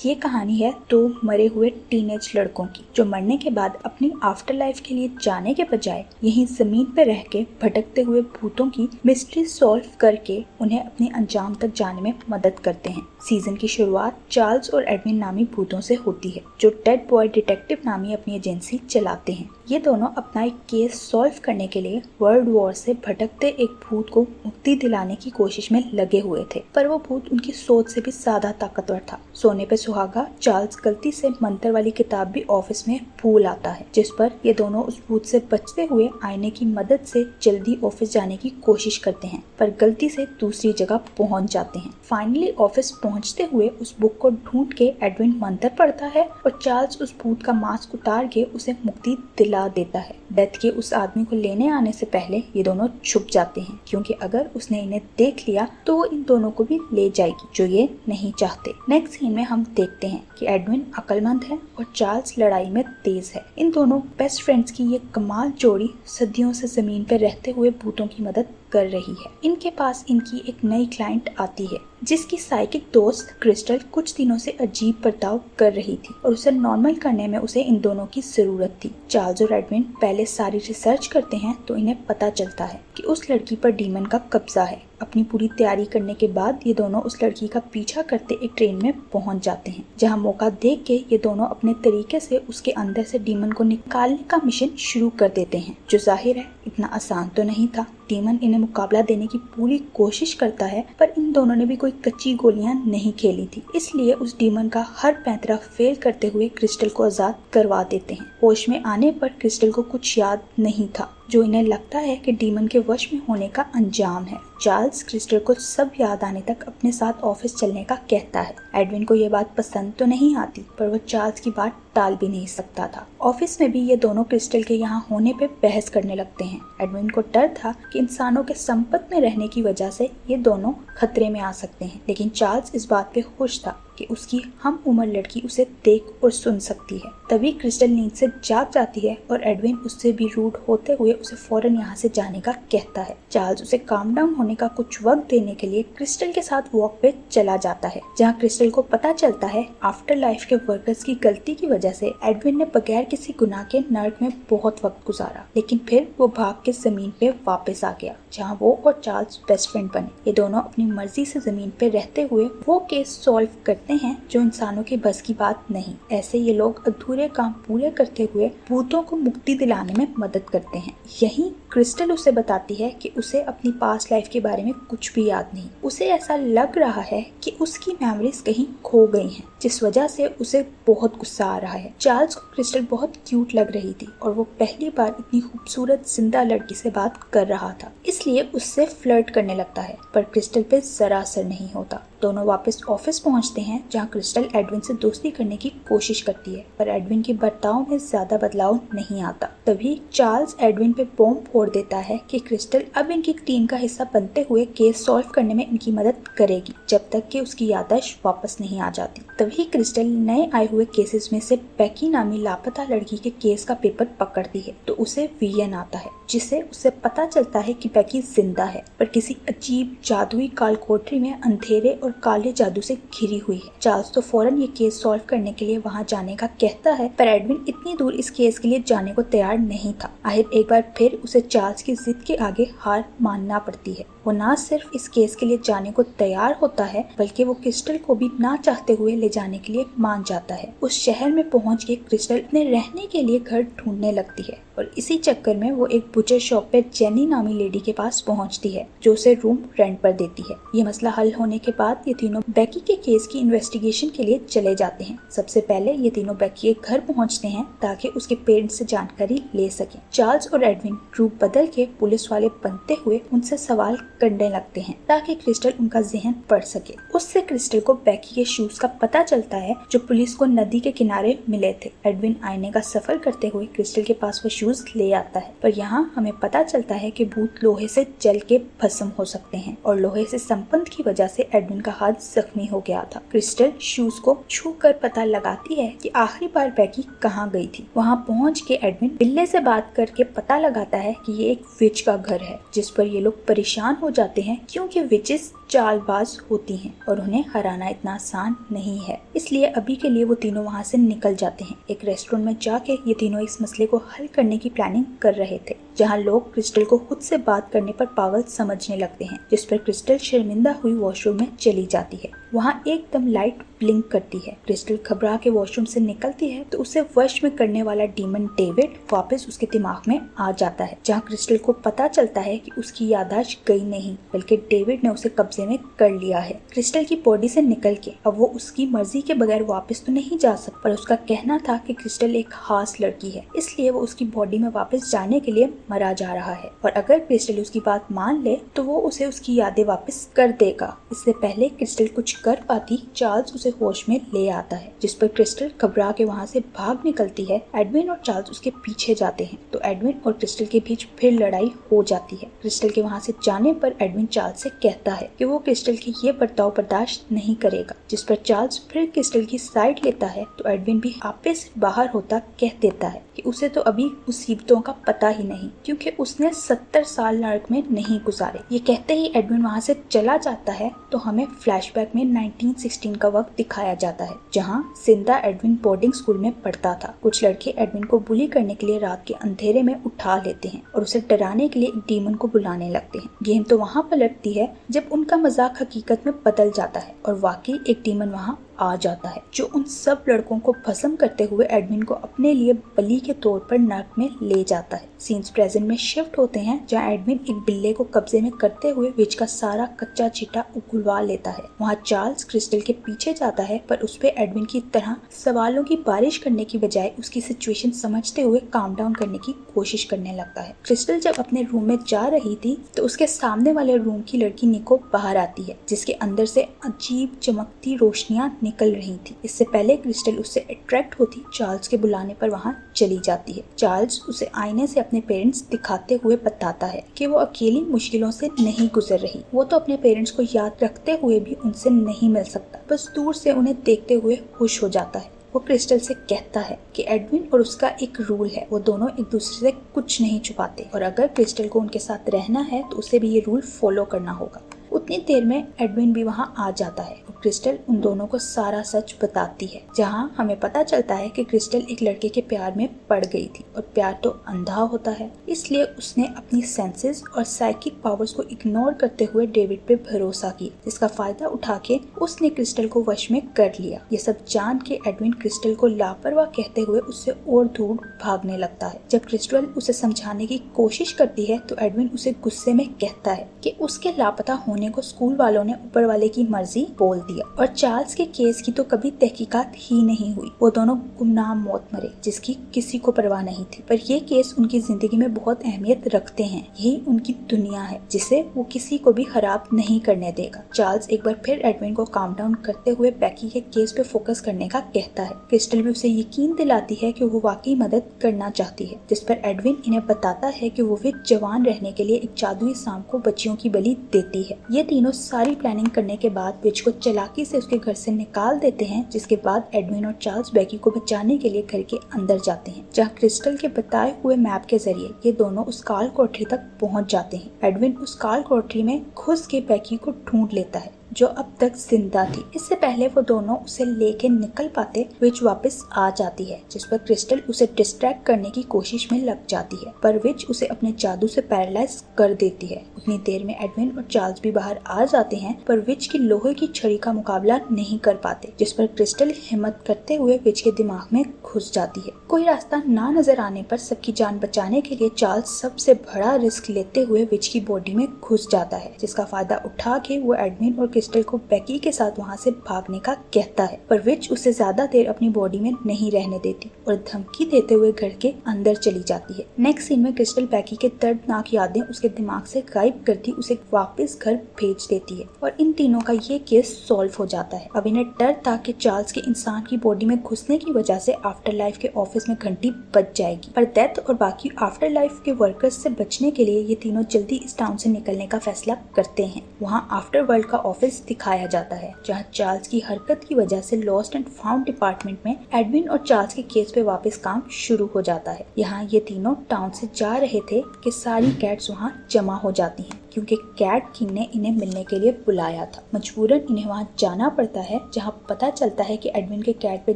ये कहानी है दो मरे हुए टीनेज लड़कों की, जो मरने के बाद अपनी आफ्टर लाइफ के लिए जाने के बजाय यहीं जमीन पर रह के भटकते हुए भूतों की मिस्ट्री सॉल्व करके उन्हें अपने अंजाम तक जाने में मदद करते हैं। सीजन की शुरुआत चार्ल्स और एडविन नामी भूतों से होती है, जो डेड बॉय डिटेक्टिव नामी अपनी एजेंसी चलाते हैं। ये दोनों अपना एक केस सॉल्व करने के लिए वर्ल्ड वॉर से भटकते एक भूत को मुक्ति दिलाने की कोशिश में लगे हुए थे, पर वो भूत उनकी सोच से भी ज्यादा ताकतवर था। सोने पे सुहागा चार्ल्स गलती से मंत्र वाली किताब भी ऑफिस में भूल आता है, जिस पर ये दोनों उस भूत से बचते हुए आईने की मदद से जल्दी ऑफिस जाने की कोशिश करते हैं, पर गलती से दूसरी जगह पहुंच जाते हैं। फाइनली ऑफिस पहुंचते हुए उस बुक को ढूंढ के एडविन मंत्र पढ़ता है और चार्ल्स उस भूत का मास्क उतार के उसे मुक्ति दिला देता है। डेथ के उस आदमी को लेने आने से पहले ये दोनों छुप जाते हैं, क्योंकि अगर उसने इन्हें देख लिया तो वो इन दोनों को भी ले जाएगी, जो ये नहीं चाहते। नेक्स्ट सीन में हम देखते हैं कि एडविन अक्लमंद है और चार्ल्स लड़ाई में तेज है। इन दोनों बेस्ट फ्रेंड्स की ये कमाल जोड़ी सदियों से जमीन पर रहते हुए भूतों की मदद कर रही है। इनके पास इनकी एक नई क्लाइंट आती है, जिसकी साइकिक दोस्त क्रिस्टल कुछ दिनों से अजीब बर्ताव कर रही थी और उसे नॉर्मल करने में उसे इन दोनों की जरूरत थी। चार्ल्स और एडविन पहले सारी रिसर्च करते हैं तो इन्हें पता चलता है कि उस लड़की पर डीमन का कब्जा है। अपनी पूरी तैयारी करने के बाद ये दोनों उस लड़की का पीछा करते एक ट्रेन में पहुंच जाते हैं, जहां मौका देख के ये दोनों अपने तरीके से उसके अंदर से डीमन को निकालने का मिशन शुरू कर देते हैं, जो जाहिर है इतना आसान तो नहीं था। डीमन इन्हें मुकाबला देने की पूरी कोशिश करता है, पर इन दोनों ने भी कोई कच्ची गोलियां नहीं खेली थी, इसलिए उस डीमन का हर पैंतरा फेल करते हुए क्रिस्टल को आजाद करवा देते हैं। होश में आने पर क्रिस्टल को कुछ याद नहीं था, जो इन्हें लगता है कि डीमन के वश में होने का अंजाम है। चार्ल्स क्रिस्टल को सब याद आने तक अपने साथ ऑफिस चलने का कहता है। एडविन को ये बात पसंद तो नहीं आती, पर वो चार्ल्स की बात टाल भी नहीं सकता था। ऑफिस में भी ये दोनों क्रिस्टल के यहाँ होने पे बहस करने लगते हैं। एडविन को डर था कि इंसानों के संपर्क में रहने की वजह से ये दोनों खतरे में आ सकते हैं, लेकिन चार्ल्स इस बात पे खुश था कि उसकी हम उम्र लड़की उसे देख और सुन सकती है। तभी क्रिस्टल नींद से जाग जाती है और एडविन उससे भी रूड होते हुए उसे फौरन यहाँ से जाने का कहता है। चार्ल्स उसे काम डाउन होने का कुछ वक्त देने के लिए क्रिस्टल के साथ वॉक पे चला जाता है, जहाँ क्रिस्टल को पता चलता है आफ्टर लाइफ के वर्कर्स की गलती की वजह से एडविन ने बगैर किसी गुनाह के नर्क में बहुत वक्त गुजारा, लेकिन फिर वो भाग के जमीन पे वापस आ गया, जहाँ वो और चार्ल्स बेस्ट फ्रेंड बने। ये दोनों अपनी मर्जी से जमीन पे रहते हुए वो केस सॉल्व करते हैं जो इंसानों के बस की बात नहीं। ऐसे ये लोग अधूरे काम पूरे करते हुए भूतों को मुक्ति दिलाने में मदद करते हैं। यहीं क्रिस्टल उसे बताती है कि उसे अपनी पास्ट लाइफ के बारे में कुछ भी याद नहीं। उसे ऐसा लग रहा है कि उसकी मेमोरीज कहीं खो गई हैं, जिस वजह से उसे बहुत गुस्सा आ रहा है। चार्ल्स को क्रिस्टल बहुत क्यूट लग रही थी और वो पहली बार इतनी खूबसूरत जिंदा लड़की से बात कर रहा था, इसलिए उससे फ्लर्ट करने लगता है, पर क्रिस्टल पे जरा असर नहीं होता। दोनों वापस ऑफिस पहुंचते हैं, जहां क्रिस्टल एडविन से दोस्ती करने की कोशिश करती है, पर एडविन के बर्ताव में ज्यादा बदलाव नहीं आता। तभी चार्ल्स एडविन पे बॉम्ब फोड़ देता है कि क्रिस्टल अब इनकी टीम का हिस्सा बनते हुए केस सॉल्व करने में इनकी मदद करेगी, जब तक कि उसकी याददाश्त वापस नहीं आ जाती। तभी क्रिस्टल नए आए हुए केसेस में से बेकी नामी लापता लड़की के केस का पेपर पकड़ती है, तो उसे विजन आता है, जिससे उसे पता चलता है कि बेकी जिंदा है, पर किसी अजीब जादुई काल कोठरी में अंधेरे और काले जादू से घिरी हुई है। चार्ल्स तो फौरन ये केस सॉल्व करने के लिए वहां जाने का कहता है, पर एडविन इतनी दूर इस केस के लिए जाने को तैयार नहीं था। आखिर एक बार फिर उसे चार्ल्स की जिद के आगे हार मानना पड़ती है। वो ना सिर्फ इस केस के लिए जाने को तैयार होता है, बल्कि वो क्रिस्टल को भी ना चाहते हुए ले जाने के लिए मान जाता है। उस शहर में पहुंच के क्रिस्टल अपने रहने के लिए घर ढूंढने लगती है, और इसी चक्कर में वो एक बुचर शॉप पे जेनी नामी लेडी के पास पहुंचती है, जो उसे रूम रेंट पर देती है। ये मसला हल होने के बाद ये तीनों बेकी के केस की इन्वेस्टिगेशन के लिए चले जाते हैं। सबसे पहले ये तीनों बेकी के घर पहुंचते हैं ताकि उसके पेरेंट्स से जानकारी ले सकें। चार्ल्स और एडविन रूप बदल के पुलिस वाले बनते हुए उनसे सवाल करने लगते हैं, ताकि क्रिस्टल उनका जहन पढ़ सके। उससे क्रिस्टल को बेकी के शूज का पता चलता है, जो पुलिस को नदी के किनारे मिले थे। एडविन आईने का सफर करते हुए क्रिस्टल के पास वो शूज ले आता है, पर यहाँ हमें पता चलता है कि भूत लोहे से जल के भस्म हो सकते हैं, और लोहे से संबंध की वजह से एडविन का हाथ जख्मी हो गया था। क्रिस्टल शूज को छू कर पता लगाती है कि आखिरी बार बेकी कहाँ गई थी। वहाँ पहुँच के एडविन बिल्ले से बात करके पता लगाता है कि ये एक विच का घर है, जिस पर ये लोग परेशान हो हो जाते हैं क्योंकि विचेस चालबाज होती हैं और उन्हें हराना इतना आसान नहीं है। इसलिए अभी के लिए वो तीनों वहाँ से निकल जाते हैं। एक रेस्टोरेंट में जाके ये तीनों इस मसले को हल करने की प्लानिंग कर रहे थे, जहाँ लोग क्रिस्टल को खुद से बात करने पर पागल समझने लगते हैं, जिस पर क्रिस्टल शर्मिंदा हुई वॉशरूम में चली जाती है। वहाँ एकदम लाइट ब्लिंक करती है। क्रिस्टल घबरा के वॉशरूम से निकलती है तो उसे वश में करने वाला डीमन डेविड वापस उसके दिमाग में आ जाता है, जहाँ क्रिस्टल को पता चलता है कि उसकी याददाश्त गई नहीं बल्कि डेविड ने उसे कब्जे में कर लिया है। क्रिस्टल की बॉडी से निकल के अब वो उसकी मर्जी के बगैर वापस तो नहीं जा सकता, पर उसका कहना था कि क्रिस्टल एक खास लड़की है, इसलिए वो उसकी बॉडी में वापस जाने के लिए मरा जा रहा है और अगर क्रिस्टल उसकी बात मान ले तो वो उसे उसकी यादें वापस कर देगा। इससे पहले क्रिस्टल कुछ कर पाती, चार्ल्स उसे होश में ले आता है, जिस पर क्रिस्टल घबरा के वहाँ से भाग निकलती है। एडविन और चार्ल्स उसके पीछे जाते हैं तो एडविन और क्रिस्टल के बीच फिर लड़ाई हो जाती है। क्रिस्टल के वहाँ से जाने पर एडविन चार्ल्स से कहता है कि वो क्रिस्टल की ये बर्ताव बर्दाश्त नहीं करेगा, जिस पर चार्ल्स फिर क्रिस्टल की साइड लेता है तो एडविन भी आपे से बाहर होता कह देता है कि उसे तो अभी मुसीबतों का पता ही नहीं क्योंकि उसने 70 साल नरक में नहीं गुजारे। ये कहते ही एडविन वहाँ से चला जाता है तो हमें फ्लैशबैक में 1916 का वक्त दिखाया जाता है, जहाँ जिंदा एडविन बोर्डिंग स्कूल में पढ़ता था। कुछ लड़के एडविन को बुली करने के लिए रात के अंधेरे में उठा लेते हैं और उसे डराने के लिए एक डीमन को बुलाने लगते हैं। गेम तो वहाँ पलटती है जब उनका मजाक हकीकत में बदल जाता है और वाकई एक डीमन वहाँ आ जाता है, जो उन सब लड़कों को भस्म करते हुए एडविन को अपने लिए बलि के तौर पर नर्क में ले जाता है। सीन्स प्रेजेंट में शिफ्ट होते हैं, जहाँ एडविन एक बिल्ले को कब्जे में करते हुए विच का सारा कच्चा चिट्टा उगलवा लेता है। वहाँ चार्ल्स क्रिस्टल के पीछे जाता है पर उस पे एडविन की तरह सवालों की बारिश करने की बजाय उसकी सिचुएशन समझते हुए काम डाउन करने की कोशिश करने लगता है। क्रिस्टल जब अपने रूम में जा रही थी तो उसके सामने वाले रूम की लड़की निको बाहर आती है, जिसके अंदर से अजीब चमकती रोशनियां निकल रही थी। इससे पहले क्रिस्टल उससे अट्रैक्ट होती चार्ल्स के बुलाने पर वहाँ चली जाती है। चार्ल्स उसे आईने से अपने पेरेंट्स दिखाते हुए बताता है कि वो अकेली मुश्किलों से नहीं गुजर रही, वो तो अपने पेरेंट्स को याद रखते हुए भी उनसे नहीं मिल सकता, बस दूर से उन्हें देखते हुए खुश हो जाता है। वो क्रिस्टल से कहता है कि एडविन और उसका एक रूल है, वो दोनों एक दूसरे से कुछ नहीं छुपाते और अगर क्रिस्टल को उनके साथ रहना है तो उसे भी ये रूल फॉलो करना होगा। उतनी देर में एडविन भी वहाँ आ जाता है और क्रिस्टल उन दोनों को सारा सच बताती है, जहाँ हमें पता चलता है कि क्रिस्टल एक लड़के के प्यार में पड़ गई थी और प्यार तो अंधा होता है, इसलिए उसने अपनी सेंसेस और साइकिक पावर्स को इग्नोर करते हुए डेविड पे भरोसा किया, जिसका फायदा उठा के उसने क्रिस्टल को वश में कर लिया। ये सब जान के एडविन क्रिस्टल को लापरवाह कहते हुए उससे और दूर भागने लगता है। जब क्रिस्टल उसे समझाने की कोशिश करती है तो एडविन उसे गुस्से में कहता है कि उसके लापता होने को स्कूल वालों ने ऊपर वाले की मर्जी बोल दिया और चार्ल्स के केस की तो कभी तहकीकात ही नहीं हुई। वो दोनों गुमनाम मौत मरे जिसकी किसी को परवाह नहीं थी, पर ये केस उनकी जिंदगी में बहुत अहमियत रखते हैं। यही उनकी दुनिया है जिसे वो किसी को भी खराब नहीं करने देगा। चार्ल्स एक बार फिर एडविन को काम डाउन करते हुए बैकी के केस पे फोकस करने का कहता है। क्रिस्टल भी उसे यकीन दिलाती है कि वो वाकई मदद करना चाहती है, जिस पर एडविन इन्हें बताता है कि वो विच जवान रहने के लिए एक जादुई सांप को बच्चियों की बलि देती है। ये तीनों सारी प्लानिंग करने के बाद विच को चालाकी से उसके घर से निकाल देते हैं, जिसके बाद एडविन और चार्ल्स बैकी को बचाने के लिए घर के अंदर जाते हैं, जहाँ क्रिस्टल के बताए हुए मैप के जरिए ये दोनों उस काल कोठरी तक पहुँच जाते हैं। एडविन उस काल कोठरी में घुस के बैकी को ढूंढ लेता है जो अब तक जिंदा थी। इससे पहले वो दोनों उसे लेके निकल पाते, विच वापस आ जाती है, जिस पर क्रिस्टल उसे डिस्ट्रैक्ट करने की कोशिश में लग जाती है, पर विच उसे अपने जादू से पैरालाइज कर देती है। उतनी देर में एडविन और चार्ल्स भी बाहर आ जाते हैं, पर विच की लोहे की छड़ी का मुकाबला नहीं कर पाते, जिस पर क्रिस्टल हिम्मत करते हुए विच के दिमाग में घुस जाती है। कोई रास्ता ना नजर आने पर सबकी जान बचाने के लिए चार्ल्स सबसे बड़ा रिस्क लेते हुए विच की बॉडी में घुस जाता है, जिसका फायदा उठा के वो एडविन और क्रिस्टल को बैकी के साथ वहाँ से भागने का कहता है, पर विच उसे ज्यादा देर अपनी बॉडी में नहीं रहने देती और धमकी देते हुए घर के अंदर चली जाती है। नेक्स्ट सीन में क्रिस्टल बैकी के दर्दनाक यादें उसके दिमाग से गायब करती उसे वापस घर भेज देती है और इन तीनों का ये केस सॉल्व हो जाता है। अब इन्हें डर था कि चार्ल्स के इंसान की बॉडी में घुसने की वजह से आफ्टर लाइफ के ऑफिस में घंटी बज जाएगी, पर डेथ और बाकी आफ्टर लाइफ के वर्कर्स से बचने के लिए ये तीनों जल्दी इस टाउन से निकलने का फैसला करते हैं। वहाँ आफ्टर वर्ल्ड का ऑफिस दिखाया जाता है, जहाँ चार्ल्स की हरकत की वजह से लॉस्ट एंड फाउंड डिपार्टमेंट में एडविन और चार्ल्स के केस पे वापस काम शुरू हो जाता है। यहाँ ये तीनों टाउन से जा रहे थे कि सारी कैट्स वहाँ जमा हो जाती हैं क्योंकि कैट किंग ने इन्हें मिलने के लिए बुलाया था। मजबूरन इन्हें वहाँ जाना पड़ता है, जहाँ पता चलता है कि एडविन के कैट पे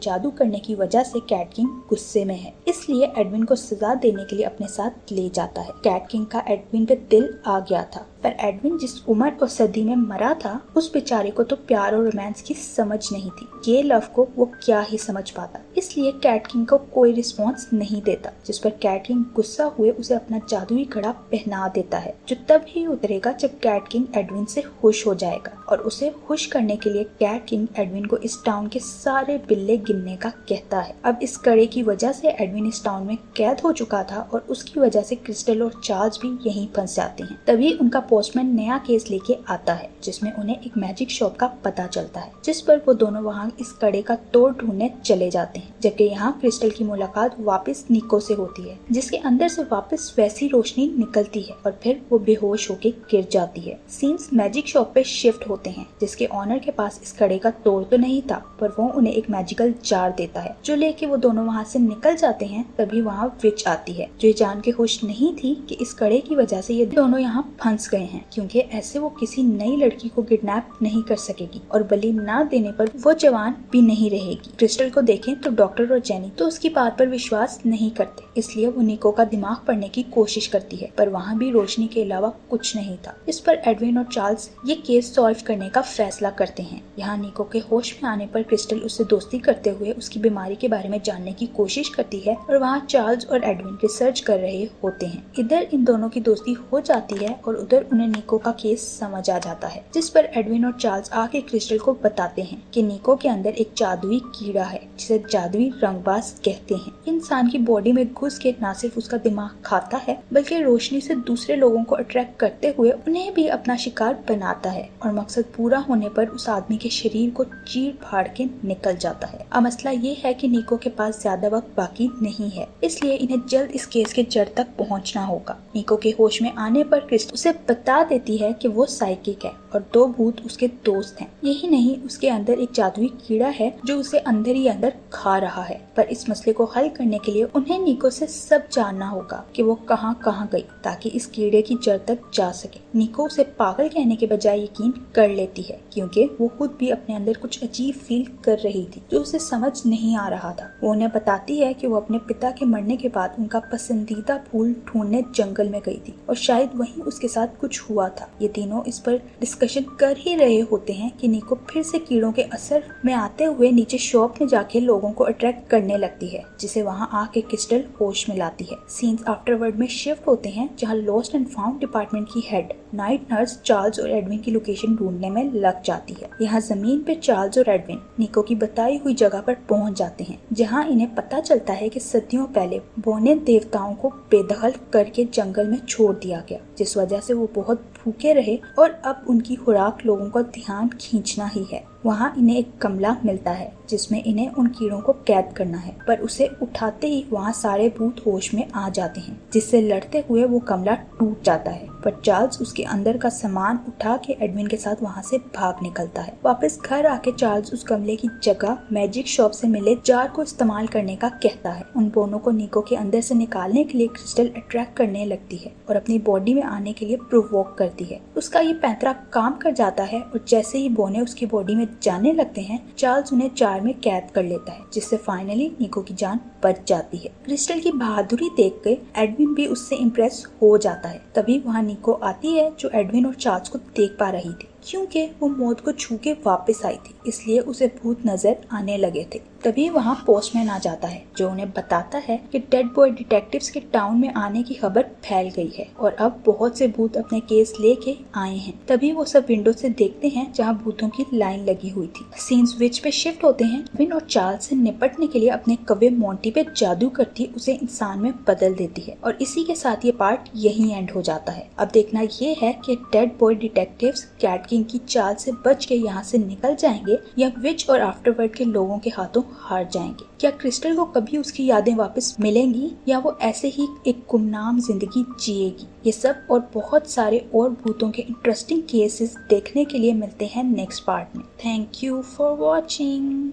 जादू करने की वजह से कैट किंग गुस्से में है, इसलिए एडविन को सजा देने के लिए अपने साथ ले जाता है। कैट किंग का एडविन पे दिल आ गया था, पर एडविन जिस उम्र और सदी में मरा था उस बेचारे को तो प्यार और रोमांस की समझ नहीं थी। ये लव को वो क्या ही समझ पाता, इसलिए कैट किंग को कोई रिस्पॉन्स नहीं देता, जिस पर कैट किंग गुस्सा हुए उसे अपना जादुई कड़ा पहना देता है, जो तब ही उतरेगा जब कैट किंग एडविन से खुश हो जाएगा। और उसे खुश करने के लिए कैट किंग एडविन को इस टाउन के सारे बिल्ले गिनने का कहता है। अब इस कड़े की वजह से एडविन इस टाउन में कैद हो चुका था और उसकी वजह से क्रिस्टल और चार्ल्स भी यहीं फंस जाते हैं। तभी उनका पोस्टमैन नया केस लेके आता है, जिसमें उन्हें एक मैजिक शॉप का पता चलता है, जिस पर वो दोनों वहाँ इस कड़े का तोड़ ढूंढने चले जाते हैं। जबकि यहाँ क्रिस्टल की मुलाकात वापस निको से होती है, जिसके अंदर से वापस वैसी रोशनी निकलती है और फिर वो बेहोश होके गिर जाती है। सीन्स मैजिक शॉप पे शिफ्ट होते हैं, जिसके ऑनर के पास इस कड़े का तोड़ तो नहीं था, पर वो उन्हें एक मैजिकल जार देता है, जो लेके वो दोनों वहाँ से निकल जाते हैं। तभी वहाँ विच आती है, जो जान के खुश नहीं थी कि इस कड़े की वजह से ये दोनों यहाँ फंस गए हैं, क्योंकि ऐसे वो किसी नई लड़की को किडनैप नहीं कर सकेगी और बलि ना देने पर वो जवान भी नहीं रहेगी। क्रिस्टल को देखें तो डॉक्टर और जेनी तो उसकी बात पर विश्वास नहीं करते, इसलिए वो निको का दिमाग पढ़ने की कोशिश करती है, पर वहाँ भी रोशनी के अलावा कुछ नहीं था। इस पर एडविन और चार्ल्स ये केस सॉल्व करने का फैसला करते हैं। यहाँ निको के होश में आने पर क्रिस्टल उससे दोस्ती करते हुए उसकी बीमारी के बारे में जानने की कोशिश करती है और वहाँ चार्ल्स और एडविन रिसर्च कर रहे होते हैं। इधर इन दोनों की दोस्ती हो जाती है और उधर उन्हें निको का केस समझ आ जाता है, जिस पर एडविन और चार्ल्स आके क्रिस्टल को बताते हैं कि निको के अंदर एक जादुई कीड़ा है, जिसे जादुई रंगबाज कहते हैं। इंसान की बॉडी में घुस के न सिर्फ उसका दिमाग खाता है, बल्कि रोशनी से दूसरे लोगों को अट्रैक्ट करते हुए उन्हें भी अपना शिकार बनाता है और मकसद पूरा होने पर उस आदमी के शरीर को चीर फाड़ के निकल जाता है। अब मसला ये है कि निको के पास ज्यादा वक्त बाकी नहीं है, इसलिए इन्हें जल्द इस केस के जड़ तक पहुंचना होगा। निको के होश में आने पर क्रिस्टल उसे बता देती है कि वो साइकिक है और दो भूत उसके दोस्त हैं। यही नहीं, उसके अंदर एक जादुई कीड़ा है जो उसे अंदर ही अंदर खा रहा है। पर इस मसले को हल करने के लिए उन्हें निको से सब जानना होगा कि वो कहाँ कहाँ गई, ताकि इस कीड़े की जड़ तक जा सके। निको उसे पागल कहने के बजाय यकीन कर लेती है, क्योंकि वो खुद भी अपने अंदर कुछ अजीब फील कर रही थी जो उसे समझ नहीं आ रहा था। वो उन्हें बताती है कि वो अपने पिता के मरने के बाद उनका पसंदीदा फूल ढूंढने जंगल में गई थी और शायद वहीं उसके साथ कुछ हुआ था। ये तीनों इस पर डिस्कशन कर ही रहे होते हैं कि निको फिर से कीड़ों के असर में आते हुए नीचे शॉप में जाके लोगों को अट्रैक्ट करने लगती है, जिसे वहाँ आके क्रिस्टल होश में लाती है। सीन्स आफ्टरवर्ड में शिफ्ट होते हैं, जहाँ लॉस्ट एंड फाउंड डिपार्टमेंट की हेड नाइट नर्स चार्ल्स और एडविन की लोकेशन ढूंढने में लग जाती है। यहाँ जमीन पे चार्ल्स और एडविन निको की बताई हुई जगह पर पहुँच जाते हैं, जहाँ इन्हें पता चलता है कि सदियों पहले बोने देवताओं को बेदखल करके जंगल में छोड़ दिया गया, जिस वजह से वो बहुत भूखे रहे और अब उनकी खुराक लोगों का ध्यान खींचना ही है। वहाँ इन्हें एक कमला मिलता है जिसमें इन्हें उन कीड़ों को कैद करना है, पर उसे उठाते ही वहाँ सारे भूत होश में आ जाते हैं, जिससे लड़ते हुए वो कमला टूट जाता है। पर चार्ल्स उसके अंदर का सामान उठा के एडविन के साथ वहाँ से भाग निकलता है। वापस घर आके चार्ल्स उस कमले की जगह मैजिक शॉप से मिले जार को इस्तेमाल करने का कहता है। उन दोनों को निको के अंदर से निकालने के लिए क्रिस्टल अट्रैक्ट करने लगती है और अपनी बॉडी में आने के लिए प्रोवोक करती है। उसका ये पैंतरा काम कर जाता है और जैसे ही बोने उसकी बॉडी में जाने लगते हैं, चार्ल्स उन्हें जार में कैद कर लेता है, जिससे फाइनली निको की जान बच जाती है। क्रिस्टल की बहादुरी देख के एडविन भी उससे इम्प्रेस हो जाता है। तभी वहाँ निको आती है, जो एडविन और चार्ल्स को देख पा रही थी, क्योंकि वो मौत को छू के वापस आई थी, इसलिए उसे भूत नजर आने लगे थे। तभी वहाँ पोस्टमैन आ जाता है, जो उन्हें बताता है कि डेड बॉय डिटेक्टिव्स के टाउन में आने की खबर फैल गई है और अब बहुत से भूत अपने केस लेके आए हैं। तभी वो सब विंडो से देखते हैं जहाँ भूतों की लाइन लगी हुई थी। सीन्स विच पे शिफ्ट होते हैं। विन और चार्ल्स से निपटने के लिए अपने कव्वे मोंटी पे जादू करती उसे इंसान में बदल देती है और इसी के साथ ये पार्ट यही एंड हो जाता है। अब देखना ये है कि Dead Boy Detectives Cat King की चाल से बच के यहाँ से निकल जाएंगे या विच और आफ्टरवर्ड के लोगों के हाथों हार जाएंगे। क्या क्रिस्टल को कभी उसकी यादें वापस मिलेंगी या वो ऐसे ही एक गुमनाम जिंदगी जिएगी? ये सब और बहुत सारे और भूतों के इंटरेस्टिंग केसेस देखने के लिए मिलते हैं नेक्स्ट पार्ट में। Thank you for watching.